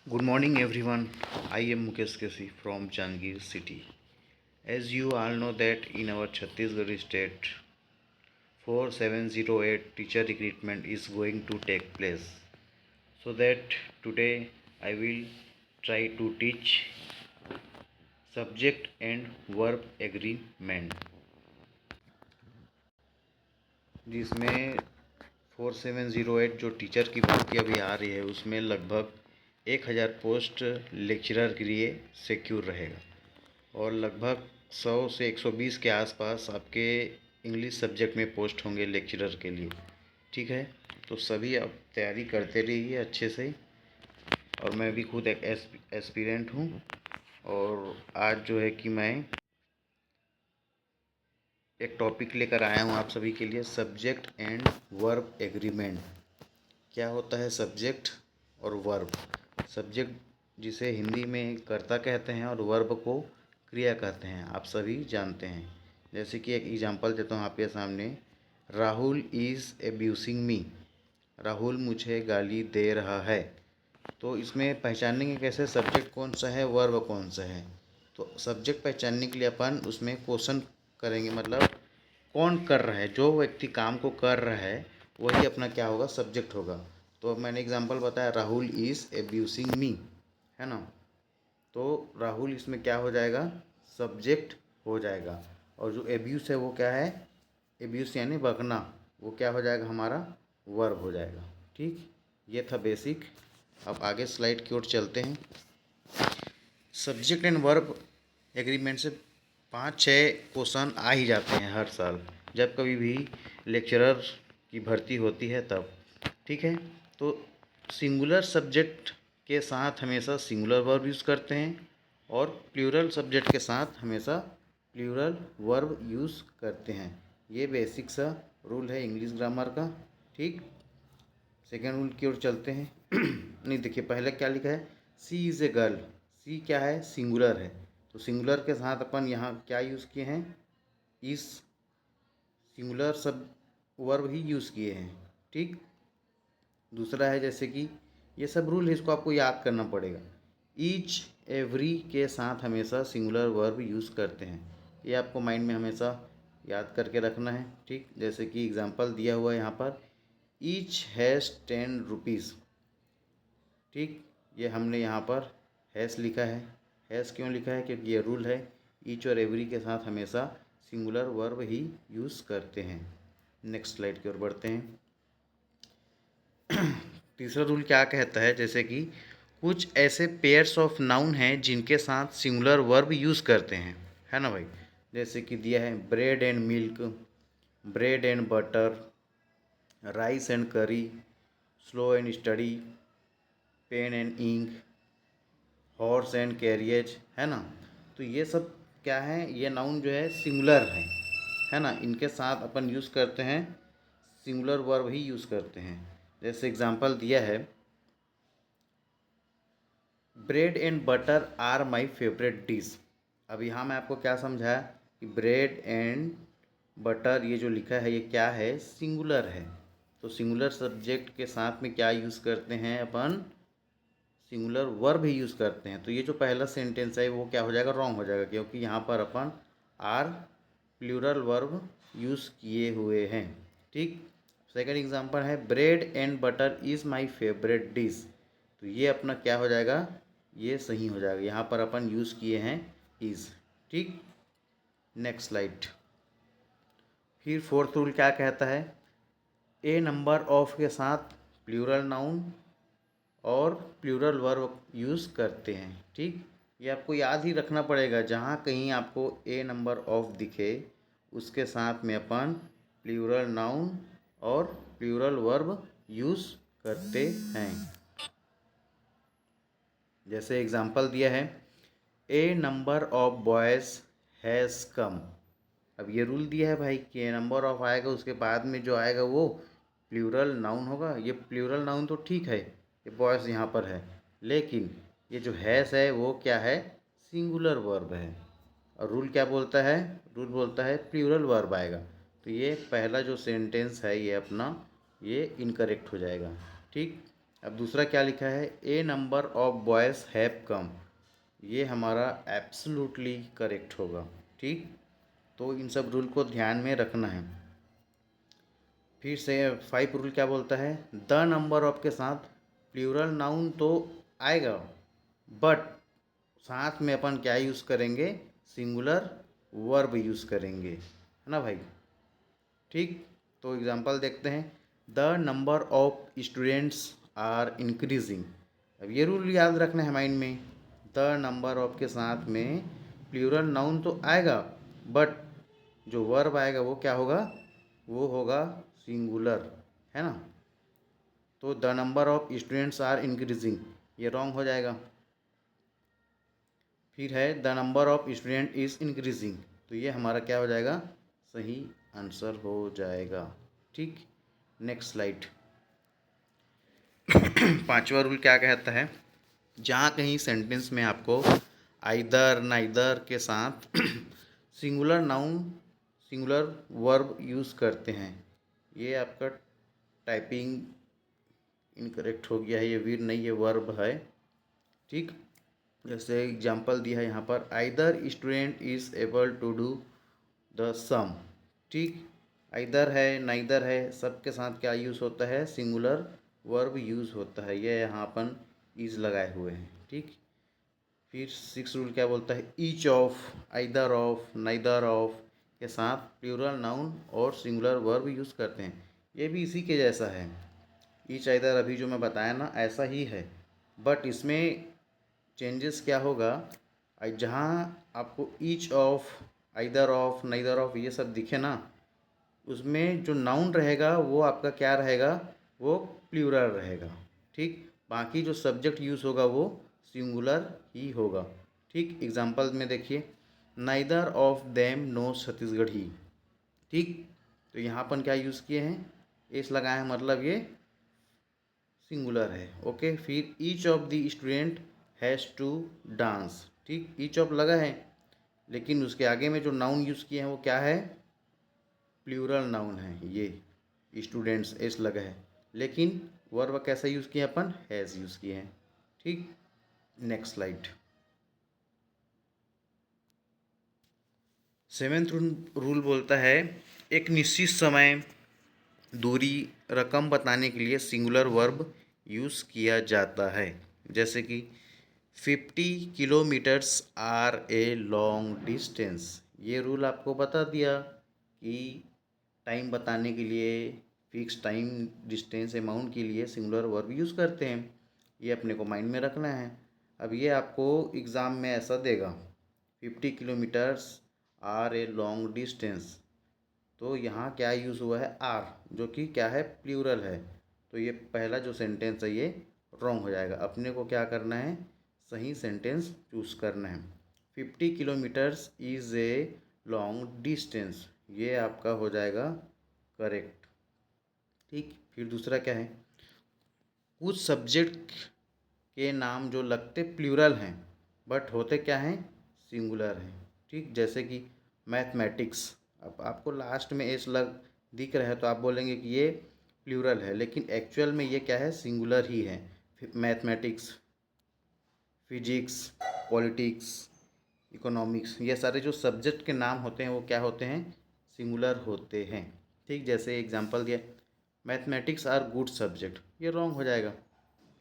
Good morning, everyone. I am Mukesh Kesi from Jangir city. As you all know that in our Chhattisgarh state, 4708 teacher recruitment is going to take place. So that today I will try to teach subject and verb agreement, जिसमें 4708 जो teacher की भर्ती अभी आ रही है उसमें लगभग 1000 post lecturer के लिए सिक्योर रहेगा और लगभग 100 से 120 के आसपास आपके इंग्लिश सब्जेक्ट में पोस्ट होंगे लेक्चरर के लिए। ठीक है, तो सभी आप तैयारी करते रहिए अच्छे से। और मैं भी खुद एक एस्पिरेंट हूँ और आज जो है कि मैं एक टॉपिक लेकर आया हूँ आप सभी के लिए, सब्जेक्ट एंड वर्ब एग्रीमेंट। क्या होता है सब्जेक्ट और वर्ब? सब्जेक्ट जिसे हिंदी में कर्ता कहते हैं और वर्ब को क्रिया कहते हैं, आप सभी जानते हैं। जैसे कि एक एग्जांपल देता हूँ आपके सामने, राहुल इज़ एब्यूसिंग मी। राहुल मुझे गाली दे रहा है। तो इसमें पहचानेंगे कैसे सब्जेक्ट कौन सा है, वर्ब कौन सा है? तो सब्जेक्ट पहचानने के लिए अपन उसमें क्वेश्चन करेंगे, मतलब कौन कर रहा है, जो व्यक्ति काम को कर रहा है वही अपना क्या होगा, सब्जेक्ट होगा। तो मैंने एग्जांपल बताया, राहुल इज़ एब्यूसिंग मी, है ना। तो राहुल इसमें क्या हो जाएगा, सब्जेक्ट हो जाएगा। और जो एब्यूस है वो क्या है, एब्यूस यानी बकना, वो क्या हो जाएगा, हमारा वर्ब हो जाएगा। ठीक, ये था बेसिक। अब आगे स्लाइड की ओर चलते हैं। सब्जेक्ट एंड वर्ब एग्रीमेंट से 5-6 क्वेश्चन आ ही जाते हैं हर साल, जब कभी भी लेक्चरर की भर्ती होती है तब। ठीक है, तो सिंगुलर सब्जेक्ट के साथ हमेशा सिंगुलर वर्ब यूज़ करते हैं और प्लूरल सब्जेक्ट के साथ हमेशा प्लूरल वर्ब यूज़ करते हैं। ये बेसिक सा रूल है इंग्लिश ग्रामर का। ठीक, सेकेंड रूल की ओर चलते हैं। नहीं, देखिए पहले क्या लिखा है, सी इज़ ए गर्ल। सी क्या है, सिंगुलर है, तो सिंगुलर के साथ अपन यहाँ क्या यूज़ किए हैं, इस सिंगुलर सब वर्ब ही यूज़ किए हैं। ठीक, दूसरा है जैसे कि ये सब रूल है, इसको आपको याद करना पड़ेगा। ईच एवरी के साथ हमेशा सिंगुलर वर्ब यूज़ करते हैं, ये आपको माइंड में हमेशा याद करके रखना है। ठीक, जैसे कि एग्जांपल दिया हुआ है यहाँ पर, ईच हैज़ 10 रुपीज़। ठीक, ये हमने यहाँ पर हैज़ लिखा है। हैज़ क्यों लिखा है, क्योंकि ये रूल है, ईच और एवरी के साथ हमेशा सिंगुलर वर्ब ही यूज़ करते हैं। नेक्स्ट स्लाइड की ओर बढ़ते हैं। तीसरा रूल क्या कहता है, जैसे कि कुछ ऐसे पेयर्स ऑफ नाउन हैं जिनके साथ सिंगुलर वर्ब यूज़ करते हैं, है ना भाई। जैसे कि दिया है, bread and milk, bread and butter, rice and curry, slow and steady, pen and ink, horse and carriage, है ना। तो ये सब क्या है, ये नाउन जो है सिंगुलर है ना। इनके साथ अपन यूज़ करते हैं, सिंगुलर वर्ब ही यूज़ करते हैं। जैसे एग्जांपल दिया है, bread and butter are my favourite dish. अब यहाँ मैं आपको क्या समझाया कि ब्रेड एंड बटर ये जो लिखा है ये क्या है, सिंगुलर है। तो सिंगुलर सब्जेक्ट के साथ में क्या यूज़ करते हैं अपन, सिंगुलर वर्ब ही यूज़ करते हैं। तो ये जो पहला सेंटेंस है वो क्या हो जाएगा, रॉन्ग हो जाएगा, क्योंकि यहाँ पर अपन आर प्लूरल वर्ब यूज़ किए हुए हैं। ठीक, सेकंड एग्जांपल है, bread and butter is my favourite dish. तो ये अपना क्या हो जाएगा, ये सही हो जाएगा, यहाँ पर अपन यूज़ किए हैं इज़। ठीक, नेक्स्ट स्लाइड। फिर फोर्थ रूल क्या कहता है, ए नंबर ऑफ के साथ प्लूरल नाउन और प्लूरल वर्ब यूज़ करते हैं। ठीक, ये आपको याद ही रखना पड़ेगा, जहाँ कहीं आपको ए नंबर ऑफ दिखे उसके साथ में अपन प्लूरल नाउन और प्लूरल वर्ब यूज़ करते हैं। जैसे एग्जांपल दिया है, a number of boys has come. अब ये रूल दिया है भाई कि ए नंबर ऑफ आएगा, उसके बाद में जो आएगा वो प्लूरल नाउन होगा। ये प्लूरल नाउन तो ठीक है, ये बॉयज़ यहाँ पर है, लेकिन ये जो हैज़ है वो क्या है, सिंगुलर वर्ब है। और रूल क्या बोलता है, रूल बोलता है प्लूरल वर्ब आएगा। तो ये पहला जो सेंटेंस है ये अपना ये इनकरेक्ट हो जाएगा। ठीक, अब दूसरा क्या लिखा है, a number of boys have come, ये हमारा एब्सोल्युटली करेक्ट होगा। ठीक, तो इन सब रूल को ध्यान में रखना है। फिर से 5 रूल क्या बोलता है, द नंबर ऑफ के साथ प्लूरल नाउन तो आएगा, बट साथ में अपन क्या यूज़ करेंगे, सिंगुलर वर्ब यूज़ करेंगे, है ना भाई। ठीक, तो एग्जांपल देखते हैं, the number of students are increasing. अब ये रूल याद रखना है माइंड में, द नंबर ऑफ के साथ में प्लूरल नाउन तो आएगा, बट जो वर्ब आएगा वो क्या होगा, वो होगा सिंगुलर, है ना। तो the number of students are increasing, ये रॉन्ग हो जाएगा। फिर है the number of student is increasing, तो ये हमारा क्या हो जाएगा, सही आंसर हो जाएगा। ठीक, नेक्स्ट स्लाइड। पांचवा रूल क्या कहता है, जहाँ कहीं सेंटेंस में आपको आइदर नाइदर के साथ singular noun singular verb use करते हैं, ये आपका टाइपिंग इनकरेक्ट हो गया है, ये वीर नहीं, ये वर्ब है। ठीक, जैसे एग्जांपल दिया है यहाँ पर, either student is able to do the sum. ठीक, आइदर है नाइदर है, सबके साथ क्या यूज़ होता है, सिंगुलर वर्ब यूज़ होता है, ये यहाँ अपन इज़ लगाए हुए हैं। ठीक, फिर 6 रूल क्या बोलता है, each of, either of, neither of के साथ प्लूरल नाउन और सिंगुलर वर्ब यूज़ करते हैं, ये भी इसी के जैसा है। ईच आइदर अभी जो मैं बताया ना ऐसा ही है, बट इसमें चेंजेस क्या होगा, जहाँ आपको each of, either of, neither of ये सब दिखे ना, उसमें जो नाउन रहेगा वो आपका क्या रहेगा, वो प्लूरल रहेगा। ठीक, बाकी जो सब्जेक्ट यूज़ होगा वो सिंगुलर ही होगा। ठीक, एग्जांपल में देखिए, neither of them know Chhattisgarhi. ठीक, तो यहाँ अपन क्या यूज़ किए हैं, एस लगाए हैं, मतलब ये सिंगुलर है। ओके, फिर each of the student has to dance. ठीक, ईच ऑफ लगा है, लेकिन उसके आगे में जो नाउन यूज़ किए हैं वो क्या है, प्लूरल नाउन है, ये स्टूडेंट्स एस लगा है, लेकिन वर्ब कैसा यूज़ किए अपन, हैज़ यूज़ किए हैं। ठीक, नेक्स्ट स्लाइड। 7th रूल बोलता है, एक निश्चित समय, दूरी, रकम बताने के लिए सिंगुलर वर्ब यूज़ किया जाता है, जैसे कि 50 kilometres are a long distance. ये रूल आपको बता दिया कि टाइम बताने के लिए, फिक्स टाइम डिस्टेंस अमाउंट के लिए सिंगुलर वर्ब यूज़ करते हैं, ये अपने को माइंड में रखना है। अब ये आपको एग्ज़ाम में ऐसा देगा, 50 kilometres are a long distance, तो यहाँ क्या यूज़ हुआ है, आर, जो कि क्या है, प्लूरल है, तो ये पहला जो सेंटेंस है ये रॉन्ग हो जाएगा। अपने को क्या करना है, सही सेंटेंस चूज़ करना है। 50 kilometres is a long distance, ये आपका हो जाएगा करेक्ट। ठीक, फिर दूसरा क्या है, कुछ सब्जेक्ट के नाम जो लगते प्लूरल हैं बट होते क्या हैं, सिंगुलर हैं। ठीक, जैसे कि मैथमेटिक्स, अब आपको लास्ट में एस लग दिख रहा है तो आप बोलेंगे कि ये प्लूरल है, लेकिन एक्चुअल में ये क्या है, सिंगुलर ही है। मैथमेटिक्स, फिजिक्स, पॉलिटिक्स, इकोनॉमिक्स, ये सारे जो सब्जेक्ट के नाम होते हैं वो क्या होते हैं, सिंगुलर होते हैं। ठीक, जैसे एग्जांपल दिया, मैथमेटिक्स आर गुड सब्जेक्ट, ये रॉन्ग हो जाएगा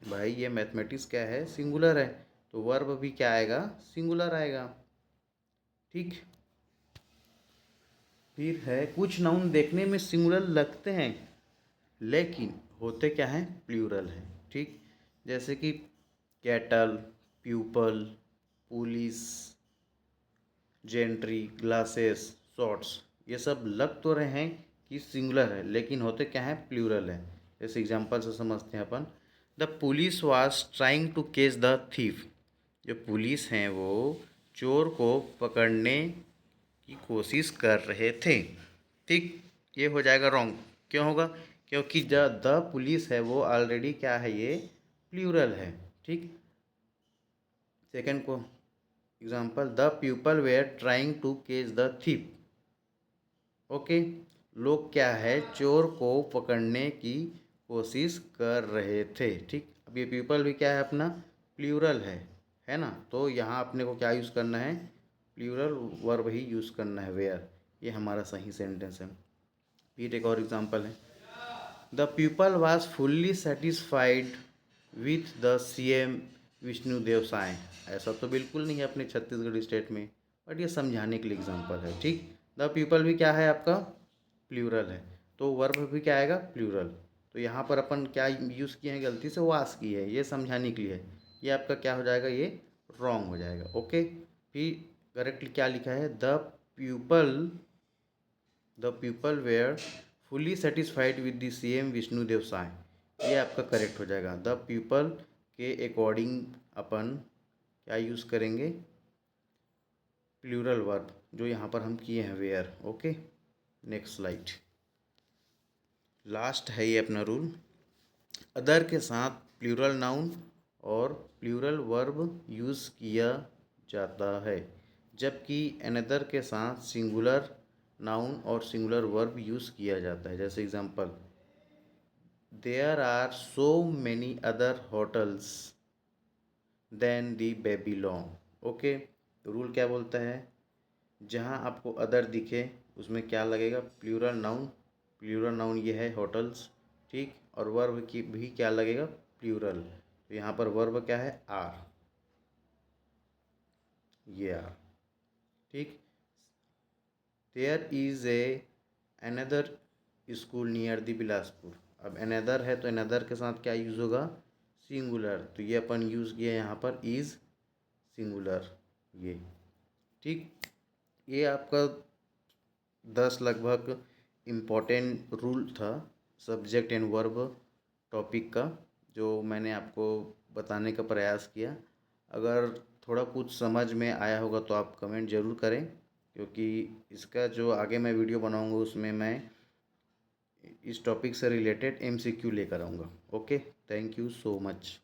भाई, ये मैथमेटिक्स क्या है, सिंगुलर है, तो वर्ब भी क्या आएगा, सिंगुलर आएगा। ठीक, फिर है, कुछ नाउन देखने में सिंगुलर लगते हैं लेकिन होते क्या हैं, प्लूरल हैं। ठीक, जैसे कि cattle, people, police, gentry, glasses, shorts, ये सब लग तो रहे हैं कि सिंगुलर है, लेकिन होते क्या हैं, प्लूरल है। जैसे एग्जांपल से समझते हैं अपन, the police was trying to catch the thief, जो पुलिस हैं वो चोर को पकड़ने की कोशिश कर रहे थे। ठीक, ये हो जाएगा रॉन्ग, क्यों होगा, क्योंकि द पुलिस है वो ऑलरेडी क्या है, ये प्लूरल है। ठीक, सेकंड को example, the people were trying to catch the thief. Okay, लोग क्या है, चोर को पकड़ने की कोशिश कर रहे थे। ठीक, अब ये पीपल भी क्या है अपना, प्लूरल है ना। तो यहाँ अपने को क्या यूज़ करना है, प्लूरल वर्ब ही यूज़ करना है, वेयर। ये हमारा सही सेंटेंस है। फिर एक और एग्जांपल है, the people was fully satisfied with the CM Vishnu Deo Sai. ऐसा तो बिल्कुल नहीं है अपने छत्तीसगढ़ स्टेट में, बट ये समझाने के लिए एग्जांपल है। ठीक, द पीपल भी क्या है आपका, प्लूरल है, तो वर्ब भी क्या आएगा, प्लूरल। तो यहाँ पर अपन क्या यूज़ किए हैं, गलती से वास की है, ये समझाने के लिए है। ये आपका क्या हो जाएगा, ये रॉन्ग हो जाएगा। ओके, फिर करेक्टली क्या लिखा है, people the people were fully satisfied with the CM Vishnu Deo Sai. ये आपका करेक्ट हो जाएगा। द पीपल के अकॉर्डिंग अपन क्या यूज़ करेंगे, प्लूरल वर्ब, जो यहाँ पर हम किए हैं, were. Okay, next slide. Last है ये अपना रूल, अदर के साथ प्लूरल नाउन और प्लूरल वर्ब यूज़ किया जाता है, जबकि अनदर के साथ सिंगुलर नाउन और सिंगुलर वर्ब यूज़ किया जाता है। जैसे example, there are so many other hotels than the Babylon. Okay, तो रूल क्या बोलता है, जहाँ आपको अदर दिखे उसमें क्या लगेगा, प्लूरल नाउन। प्लूरल नाउन ये है होटल्स, ठीक, और वर्ब की भी क्या लगेगा, प्लूरल। तो यहाँ पर वर्ब क्या है, आर, ये आर। ठीक, there is a another school near the Bilaspur. अब अनदर है तो अनदर के साथ क्या यूज़ होगा, सिंगुलर, तो ये अपन यूज़ किया यहाँ पर इज़ सिंगुलर, ये। ठीक, ये आपका 10 लगभग इम्पॉर्टेंट रूल था सब्जेक्ट एंड वर्ब टॉपिक का, जो मैंने आपको बताने का प्रयास किया। अगर थोड़ा कुछ समझ में आया होगा तो आप कमेंट ज़रूर करें, क्योंकि इसका जो आगे मैं वीडियो बनाऊंगा उसमें मैं इस टॉपिक से रिलेटेड एमसीक्यू लेकर आऊँगा। Okay, thank you so much.